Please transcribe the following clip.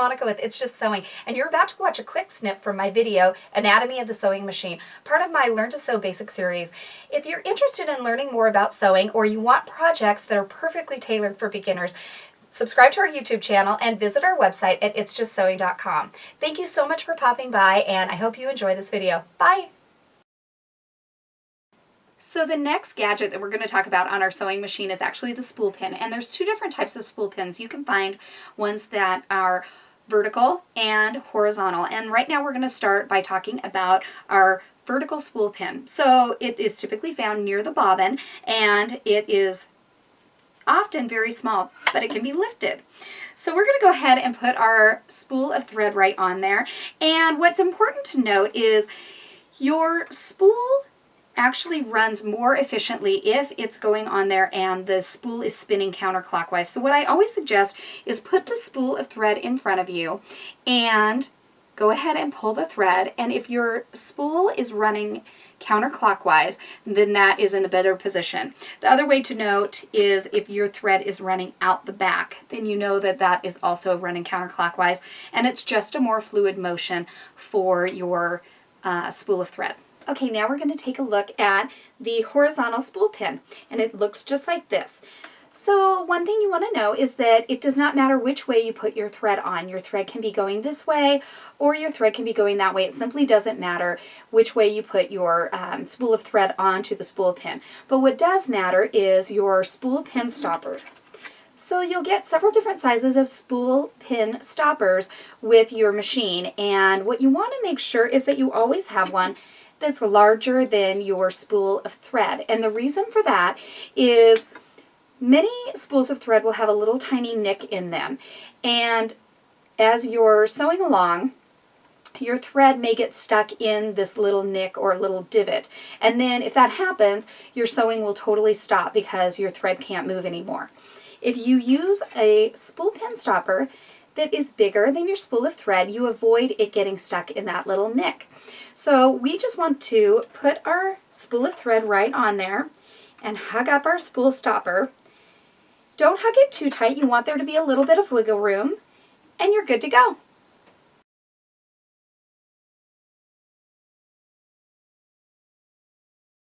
Monica with It's Just Sewing, and you're about to watch a quick snip from my video, Anatomy of the Sewing Machine, part of my Learn to Sew Basic series. If you're interested in learning more about sewing, or you want projects that are perfectly tailored for beginners, subscribe to our YouTube channel and visit our website at itsjustsewing.com. Thank you so much for popping by, and I hope you enjoy this video. Bye! So the next gadget that we're going to talk about on our sewing machine is actually the spool pin, and there's two different types of spool pins. You can find ones that are vertical and horizontal, and right now we're going to start by talking about our vertical spool pin. So it is typically found near the bobbin, and it is often very small, but it can be lifted. So we're going to go ahead and put our spool of thread right on there, and what's important to note is your spool actually runs more efficiently if it's going on there and the spool is spinning counterclockwise. So what I always suggest is put the spool of thread in front of you and go ahead and pull the thread, and if your spool is running counterclockwise, then that is in the better position. The other way to note is if your thread is running out the back, then you know that that is also running counterclockwise, and it's just a more fluid motion for your spool of thread. Okay, now we're going to take a look at the horizontal spool pin, and it looks just like this. So one thing you want to know is that it does not matter which way you put your thread on. Your thread can be going this way or your thread can be going that way. It simply doesn't matter which way you put your spool of thread onto the spool pin. But what does matter is your spool pin stopper. So you'll get several different sizes of spool pin stoppers with your machine, and what you want to make sure is that you always have one that's larger than your spool of thread. And the reason for that is many spools of thread will have a little tiny nick in them, and as you're sewing along, your thread may get stuck in this little nick or little divot, and then if that happens, your sewing will totally stop because your thread can't move anymore. If you use a spool pin stopper that is bigger than your spool of thread, you avoid it getting stuck in that little nick. So we just want to put our spool of thread right on there and hug up our spool stopper. Don't hug it too tight. You want there to be a little bit of wiggle room, and you're good to go.